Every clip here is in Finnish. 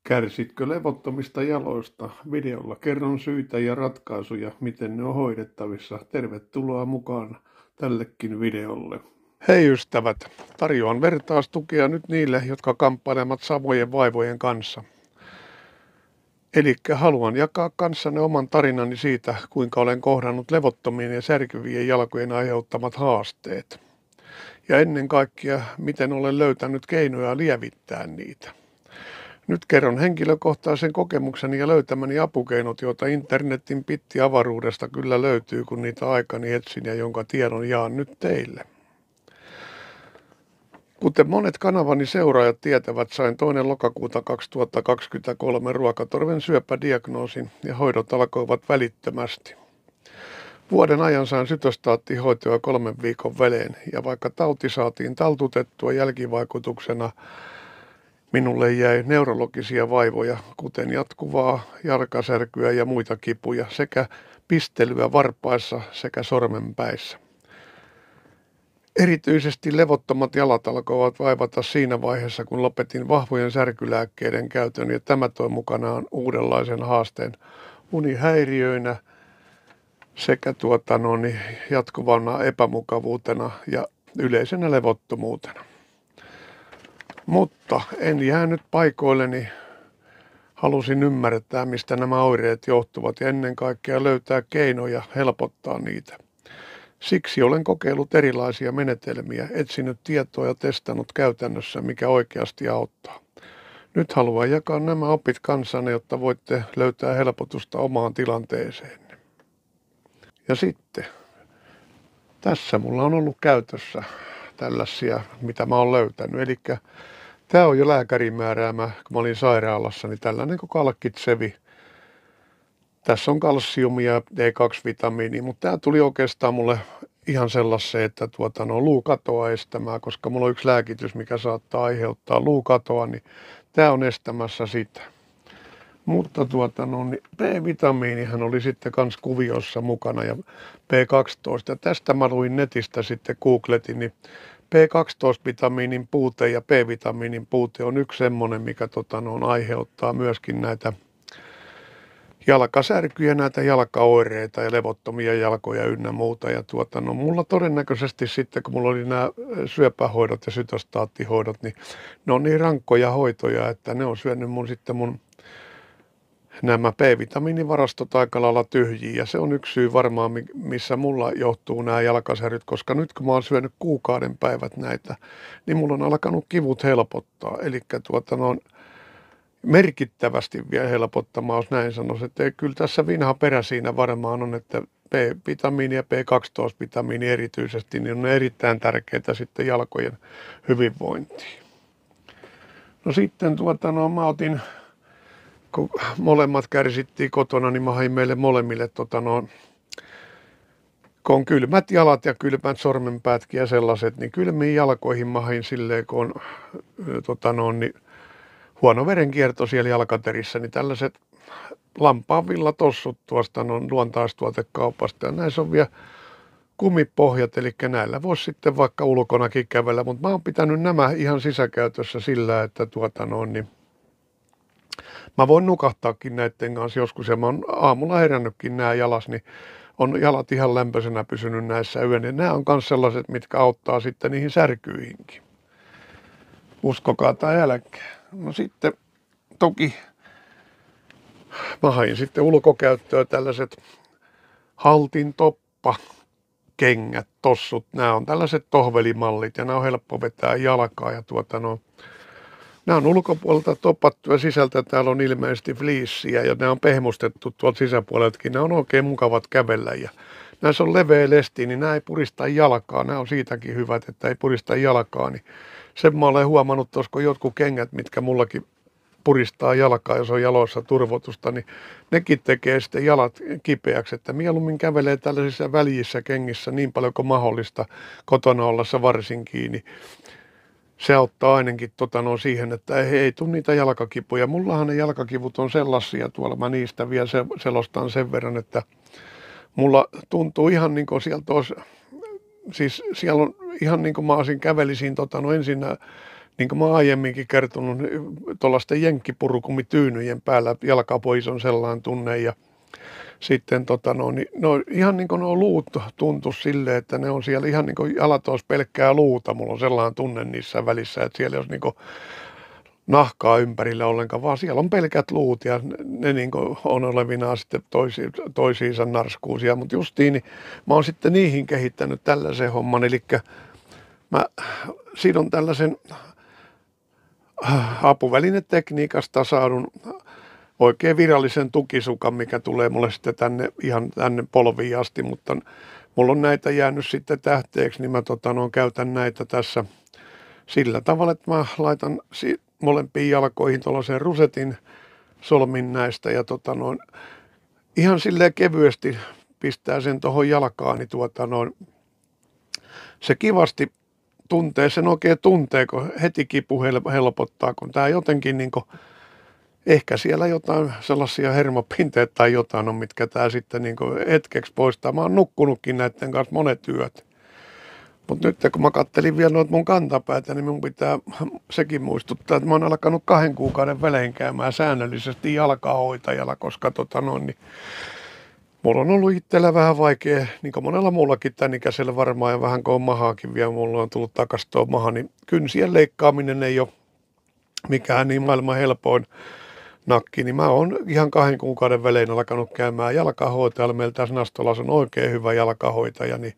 Kärsitkö levottomista jaloista? Videolla kerron syitä ja ratkaisuja, miten ne on hoidettavissa. Tervetuloa mukaan tällekin videolle. Hei ystävät, tarjoan vertaistukea nyt niille, jotka kamppailevat samojen vaivojen kanssa. Eli haluan jakaa kanssanne oman tarinani siitä, kuinka olen kohdannut levottomien ja särkyvien jalkojen aiheuttamat haasteet. Ja ennen kaikkea, miten olen löytänyt keinoja lievittää niitä. Nyt kerron henkilökohtaisen kokemukseni ja löytämäni apukeinot, joita internetin pittiavaruudesta kyllä löytyy, kun niitä aikani etsin ja jonka tiedon jaan nyt teille. Kuten monet kanavani seuraajat tietävät, sain 2. lokakuuta 2023 ruokatorven syöpädiagnoosin ja hoidot alkoivat välittömästi. Vuoden ajan sain sytostaattihoitoa 3 viikon välein ja vaikka tauti saatiin taltutettua jälkivaikutuksena, minulle jäi neurologisia vaivoja, kuten jatkuvaa jalkasärkyä ja muita kipuja sekä pistelyä varpaissa sekä sormenpäissä. Erityisesti levottomat jalat alkoivat vaivata siinä vaiheessa, kun lopetin vahvojen särkylääkkeiden käytön ja tämä toi mukanaan uudenlaisen haasteen unihäiriöinä sekä jatkuvana epämukavuutena ja yleisenä levottomuutena. Mutta en jäänyt paikoilleni, halusin ymmärtää, mistä nämä oireet johtuvat ja ennen kaikkea löytää keinoja helpottaa niitä. Siksi olen kokeillut erilaisia menetelmiä, etsinyt tietoa ja testannut käytännössä, mikä oikeasti auttaa. Nyt haluan jakaa nämä opit kanssanne, jotta voitte löytää helpotusta omaan tilanteeseenne. Ja sitten, tässä mulla on ollut käytössä tällaisia, mitä mä oon löytänyt. Eli tämä on jo lääkärin määräämä, kun mä olin sairaalassa, niin tällainen kuin kalkkitsevi. Tässä on kalsiumia ja D2-vitamiinia, mutta tämä tuli oikeastaan mulle ihan sellaiseen, että luukatoa estämään, koska mulla on yksi lääkitys, mikä saattaa aiheuttaa luukatoa, niin tämä on estämässä sitä. Mutta B-vitamiinihan oli sitten kans kuviossa mukana ja B12. Ja tästä mä luin netistä sitten, googletin, niin B12-vitamiinin puute ja B-vitamiinin puute on yksi semmoinen, mikä aiheuttaa myöskin näitä jalkasärkyjä, näitä jalkaoireita ja levottomia jalkoja ynnä muuta. Ja mulla todennäköisesti sitten, kun mulla oli nämä syöpähoidot ja sytostaattihoidot, niin ne on niin rankkoja hoitoja, että ne on syönyt mun nämä B-vitamiinivarastot aika lailla tyhjiä. Ja se on yksi syy varmaan, missä mulla johtuu nämä jalkasäryt, koska nyt kun mä oon syönyt kuukauden päivät näitä, niin mulla on alkanut kivut helpottaa. Eli merkittävästi vielä helpottamaan, jos näin sanoisin. Että kyllä tässä vinha perä siinä varmaan on, että B-vitamiini ja B12-vitamiini erityisesti, niin on erittäin tärkeää sitten jalkojen hyvinvointiin. No sitten mä otin, kun molemmat kärsittiin kotona, niin mä hain meille molemmille kun on kylmät jalat ja kylmät sormenpäätkin ja sellaiset, niin kylmiin jalkoihin mä hain silleen, kun on huono verenkierto siellä jalkaterissä, niin tällaiset lampaanvillatossut tuosta luontaistuotekaupasta. Ja näissä on vielä kumipohjat, eli näillä voisi sitten vaikka ulkonakin kävellä, mutta mä oon pitänyt nämä ihan sisäkäytössä sillä, että mä voin nukahtaakin näiden kanssa joskus, ja mä oon aamulla herännytkin nämä jalas, niin on jalat ihan lämpöisenä pysynyt näissä yön, ja nämä on myös sellaiset, mitkä auttaa sitten niihin särkyihinkin. Uskokaa tai älkää. No sitten toki mä hain sitten ulkokäyttöön tällaiset haltin toppa kengät, tossut. Nämä on tällaiset tohvelimallit ja nämä on helppo vetää jalkaa ja nämä on ulkopuolelta topattu ja sisältä täällä on ilmeisesti fleeceä ja nämä on pehmustettu tuolta sisäpuoleltakin. Nämä on oikein mukavat kävellä ja näissä on leveä lesti, niin nämä ei purista jalkaa. Nämä on siitäkin hyvät, että ei purista jalkaa. Niin sen mä olen huomannut, että olisiko jotkut kengät, mitkä mullakin puristaa jalkaa, jos on jaloissa turvotusta, niin nekin tekee sitten jalat kipeäksi, että mieluummin kävelee tällaisissa väljissä kengissä niin paljon kuin mahdollista kotona ollessa varsinkin, niin se auttaa ainakin siihen, että ei tule niitä jalkakipuja. Mullahan ne jalkakivut on sellaisia tuolla, mä niistä vielä selostan sen verran, että mulla tuntuu ihan niin kuin sieltä olisi, siis siellä on ihan niin kuin mä kävelisin ensin niin kuin mä oon aiemminkin kertonut, tuollaisten jenkkipurukumityynyjen päällä jalkapois on sellainen tunne ja sitten ihan niin kuin nuo luut tuntuu silleen, että ne on siellä ihan niin kuin jalat olisi pelkkää luuta. Mulla on sellainen tunne niissä välissä, että siellä ei olisi niin kuin nahkaa ympärillä ollenkaan, vaan siellä on pelkät luut ja ne niin kuin on olevinaan sitten toisiinsa narskuusia. Mutta justiin niin mä oon sitten niihin kehittänyt tällaisen homman, eli mä sidon tällaisen apuvälinetekniikasta saadun oikein virallisen tukisukan, mikä tulee mulle sitten ihan tänne polviin asti, mutta mulla on näitä jäänyt sitten tähteeksi, niin mä käytän näitä tässä sillä tavalla, että mä laitan molempiin jalkoihin tuollaisen rusetin solmin näistä ja ihan silleen kevyesti pistää sen tuohon jalkaan, niin se kivasti tuntee, sen oikein tuntee, kun heti kipu helpottaa, kun tää jotenkin niinku ehkä siellä jotain sellaisia hermopinteet tai jotain on, mitkä tää sitten niinku hetkeksi poistaa. Mä oon nukkunutkin näiden kanssa monet yöt. Mutta nyt kun mä kattelin vielä noita mun kantapäätä, niin mun pitää sekin muistuttaa, että mä oon alkanut 2 kuukauden välein käymään säännöllisesti jalkahoitajalla, koska niin mulla on ollut itsellä vähän vaikea, niin kuin monella muullakin tämän ikäisellä varmaan, ja vähän kun on mahaakin vielä, mulla on tullut takas tuo maha, niin kynsien leikkaaminen ei ole mikään niin maailman helpoin nakki, niin mä oon ihan 2 kuukauden välein alkanut käymään jalkahoitajalla. Meillä tässä Nastolassa on oikein hyvä jalkahoitaja, niin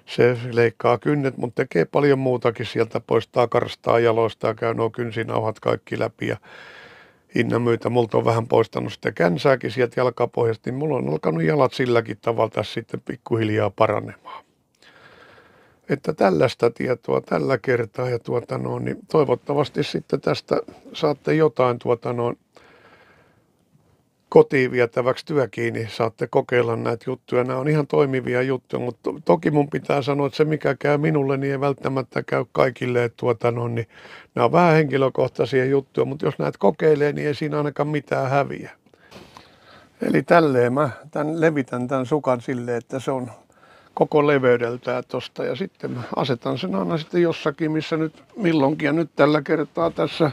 se leikkaa kynnet, mutta tekee paljon muutakin sieltä, poistaa karstaa jaloista ja käy nuo kynsinauhat kaikki läpi ja hinnan myötä multa on vähän poistanut sitä känsääkin sieltä jalkapohjasta, niin mulla on alkanut jalat silläkin tavalla tässä sitten pikkuhiljaa paranemaan. Että tällaista tietoa tällä kertaa ja niin toivottavasti sitten tästä saatte jotain kotiin vietäväksi työkin, niin saatte kokeilla näitä juttuja. Nämä on ihan toimivia juttuja, mutta toki mun pitää sanoa, että se mikä käy minulle, niin ei välttämättä käy kaikille. Että niin nämä on vähän henkilökohtaisia juttuja, mutta jos näitä kokeilee, niin ei siinä ainakaan mitään häviä. Eli tälleen mä levitän tämän sukan silleen, että se on koko leveydeltään tosta. Ja sitten mä asetan sen aina sitten jossakin, missä nyt milloinkin. Ja nyt tällä kertaa tässä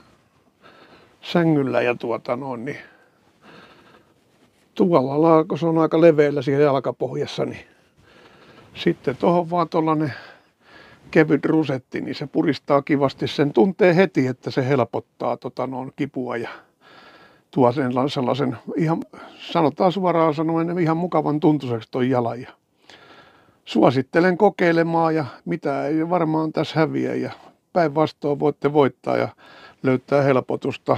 sängyllä ja niin tuolla, kun se on aika leveällä siellä jalkapohjassa, niin sitten tuohon vaan tuollainen kevyt rusetti, niin se puristaa kivasti. Sen tuntee heti, että se helpottaa kipua ja tuo sellaisen ihan, sanotaan suoraan sanoen, ihan mukavan tuntuiseksi toi jalan. Ja suosittelen kokeilemaan ja mitä ei varmaan tässä häviä ja päinvastoin voitte voittaa ja löytää helpotusta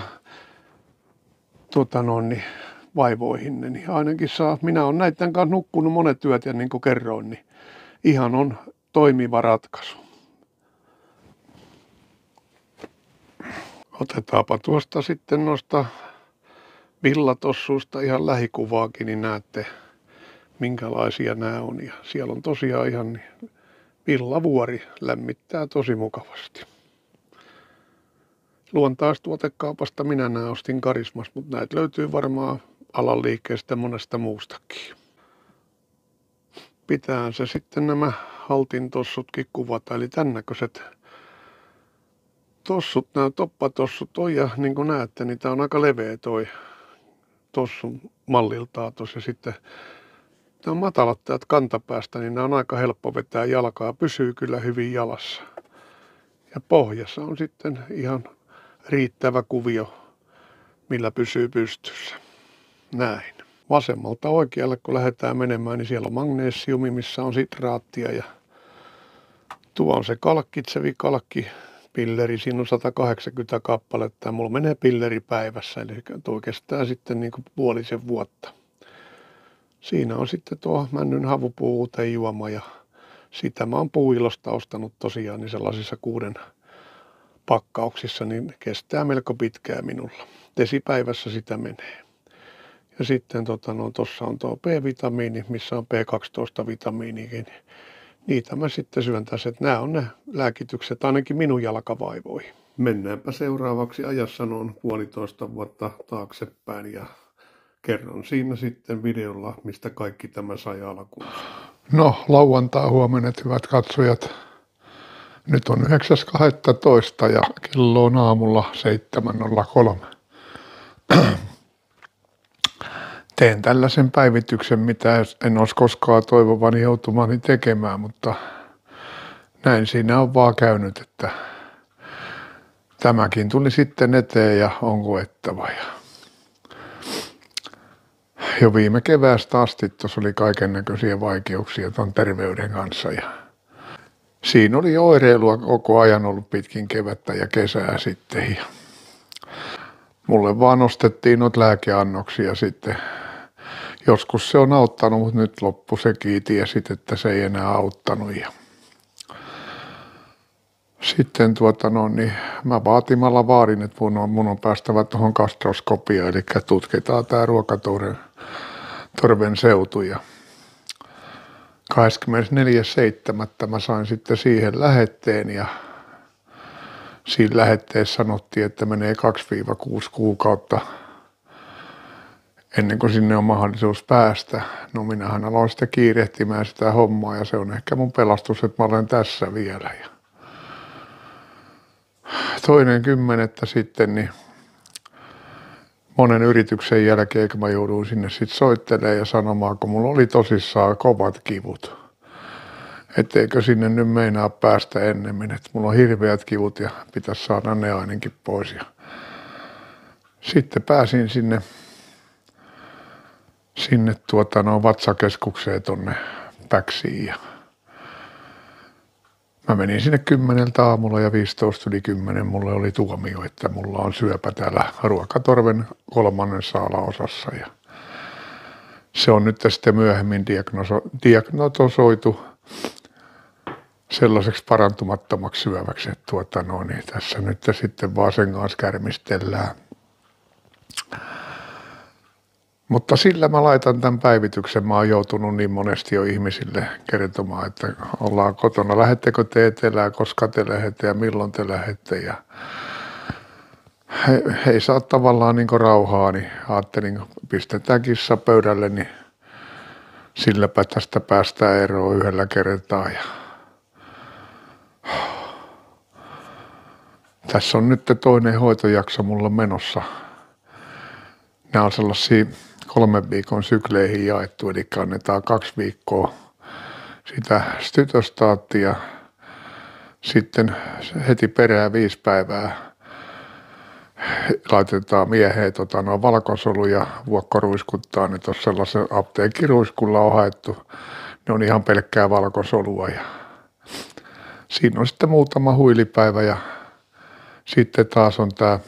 vaivoihin, niin ainakin minä olen näiden kanssa nukkunut monet yöt ja niin kuin kerroin, niin ihan on toimiva ratkaisu. Otetaanpa tuosta sitten noista villatossuista ihan lähikuvaakin, niin näette minkälaisia nämä on. Ja siellä on tosiaan ihan niin, villavuori lämmittää tosi mukavasti. Luontaistuotekaupasta minä nämä ostin Karismas, mutta näitä löytyy varmaan alan liikkeestä monesta muustakin. Pitää se sitten nämä haltin tossutkin kuvata, eli tämän näköiset tossut, nämä toppatossut on ja niin kuin näette, niin tämä on aika leveä toi tossun malliltaan tuossa ja sitten nämä on matalat täältä kantapäästä, niin nämä on aika helppo vetää jalkaa, pysyy kyllä hyvin jalassa. Ja pohjassa on sitten ihan riittävä kuvio, millä pysyy pystyssä. Näin. Vasemmalta oikealle kun lähdetään menemään, niin siellä on magneesiumi, missä on sitraattia ja tuo on se kalkkitsevi kalkkipilleri. Siinä on 180 kappaletta ja mulla menee pilleri päivässä, eli tuo kestää sitten niin kuin puolisen vuotta. Siinä on sitten tuo männyn havupuu juoma ja sitä mä oon Puuilosta ostanut tosiaan niin sellaisissa 6 pakkauksissa, niin kestää melko pitkään minulla. Desipäivässä sitä menee. Ja sitten tuossa on tuo B-vitamiini, missä on B12-vitamiinikin. Niitä mä sitten syön tässä, että nämä on ne lääkitykset ainakin minun jalkavaivoihin. Mennäänpä seuraavaksi ajassa noin 1,5 vuotta taaksepäin ja kerron siinä sitten videolla, mistä kaikki tämä sai alkuun. No, lauantai huomenet, hyvät katsojat. Nyt on 9.12. ja kello on aamulla 7.03. Teen tällaisen päivityksen, mitä en olisi koskaan toivovani joutumani tekemään, mutta näin siinä on vaan käynyt, että tämäkin tuli sitten eteen ja on koettava. Jo viime keväästä asti tuossa oli kaikennäköisiä vaikeuksia tuon terveyden kanssa ja siinä oli oireilua koko ajan ollut pitkin kevättä ja kesää sitten. Ja mulle vaan nostettiin noita lääkeannoksia sitten. Joskus se on auttanut, mutta nyt loppu sekin, tiesit, että se ei enää auttanut. Ja sitten mä vaatimalla vaadin, että mun on päästävä tuohon gastroskopiaan, eli tutkitaan tämä ruokatorven seutu. Ja 24.7. mä sain sitten siihen lähetteen ja siinä lähetteessä sanottiin, että menee 2-6 kuukautta ennen kuin sinne on mahdollisuus päästä. No minähän aloin sitten kiirehtimään sitä hommaa ja se on ehkä mun pelastus, että mä olen tässä vielä. Ja 2.10. sitten niin monen yrityksen jälkeen, kun mä jouduin sinne sitten soittelemaan ja sanomaan, kun mulla oli tosissaan kovat kivut. Etteikö sinne nyt meinaa päästä ennemmin, että mulla on hirveät kivut ja pitäisi saada ne ainakin pois. Ja sitten pääsin sinne vatsakeskukseen tonne Päksiin ja mä menin sinne 10 aamulla ja 15:10 mulle oli tuomio, että mulla on syöpä täällä ruokatorven 3. alaosassa ja se on nyt sitten myöhemmin diagnosoitu sellaiseksi parantumattomaksi syöväksi, että tässä nyt sitten vaan sen kanssa kärmistellään. Mutta sillä mä laitan tämän päivityksen. Mä oon joutunut niin monesti jo ihmisille kertomaan, että ollaan kotona. Lähettekö te etelään, koska te lähette ja milloin te lähette. Ja he ei saa tavallaan niin rauhaa, niin ajattelin, pistetään kissa pöydälle, niin silläpä tästä päästään eroon yhdellä kertaa. Ja tässä on nyt toinen hoitojakso mulla menossa. Nämä on sellaisia 3 viikon sykleihin jaettu, eli annetaan 2 viikkoa sitä stytostaattia, sitten heti perään 5 päivää laitetaan mieheen valkosoluja, vuokkoruiskuttaa, ne tuossa sellaisen apteekkiruiskulla on haettu, ne on ihan pelkkää valkosolua ja siinä on sitten muutama huilipäivä ja sitten taas on tämä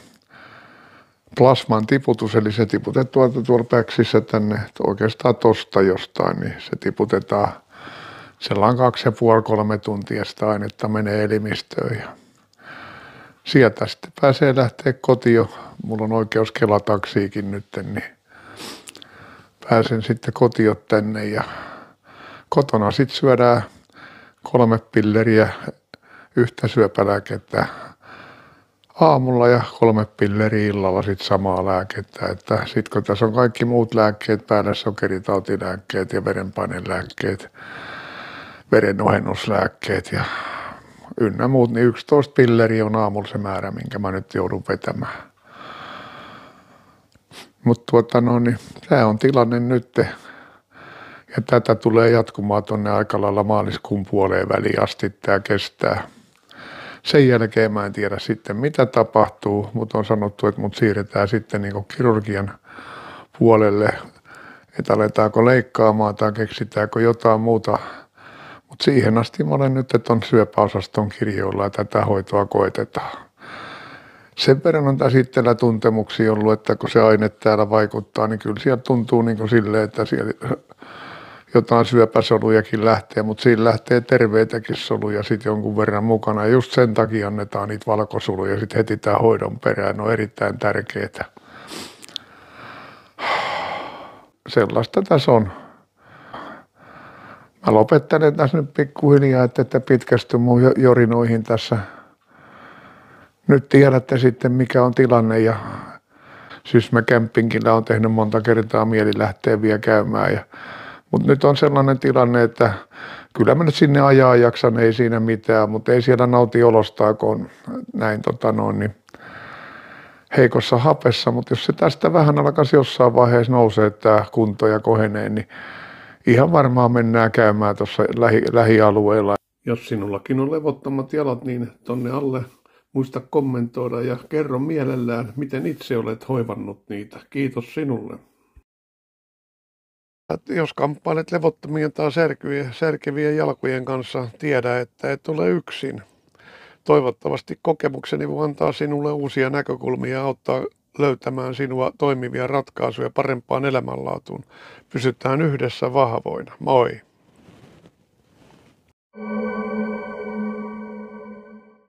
plasman tiputus, eli se tiputetaan tuolla Päksissä tänne, oikeastaan tosta jostain, niin se tiputetaan sellainen 2,5–3 tuntia sitä ainetta menee elimistöön ja sieltä sitten pääsee lähteä kotiin. Mulla on oikeus Kela-taksiikin nyt, niin pääsen sitten kotiin tänne ja kotona sitten syödään 3 pilleriä, yhtä syöpälääkettä aamulla ja 3 pilleriä illalla sitten samaa lääkettä, että sitten kun tässä on kaikki muut lääkkeet päällä, sokeritautilääkkeet ja verenpainelääkkeet, verenohennuslääkkeet ja ynnä muut, niin 11 pilleriä on aamulla se määrä, minkä mä nyt joudun vetämään. Mutta tämä on tilanne nyt ja tätä tulee jatkumaan tuonne aika lailla maaliskuun puoleen väliin asti tämä kestää. Sen jälkeen mä en tiedä sitten mitä tapahtuu, mutta on sanottu, että mut siirretään sitten niin kirurgian puolelle, että aletaanko leikkaamaan tai keksitäänkö jotain muuta. Mutta siihen asti mä olen nyt, että on syöpäosaston kirjoilla ja tätä hoitoa koetetaan. Sen verran on käsitteellä tuntemuksia ollut, että kun se aine täällä vaikuttaa, niin kyllä sieltä tuntuu niin kuin silleen, että siellä jotain syöpäsolujakin lähtee, mutta siinä lähtee terveitäkin soluja sitten jonkun verran mukana. Ja just sen takia annetaan niitä valkosoluja sitten heti tämän hoidon perään. Ne on erittäin tärkeää. Sellaista tässä on. Mä lopettelen tässä nyt pikkuhiljaa, että pitkästy mun jorinoihin tässä. Nyt tiedätte sitten mikä on tilanne ja Sysmä Campingillä on tehnyt monta kertaa mieli lähteä vielä käymään. Mutta nyt on sellainen tilanne, että kyllä mä nyt sinne ajaa jaksan, ei siinä mitään, mutta ei siellä nauti olostaan, kun on näin niin heikossa hapessa, mutta jos se tästä vähän alkaisi jossain vaiheessa nousee tämä kunto ja kohenee, niin ihan varmaan mennään käymään tuossa lähialueilla. Jos sinullakin on levottomat jalat, niin tonne alle muista kommentoida ja kerro mielellään, miten itse olet hoivannut niitä. Kiitos sinulle. Jos kamppailet levottomien tai särkevien jalkojen kanssa, tiedä, että et ole yksin. Toivottavasti kokemukseni voi antaa sinulle uusia näkökulmia ja auttaa löytämään sinua toimivia ratkaisuja parempaan elämänlaatuun. Pysytään yhdessä vahvoina. Moi!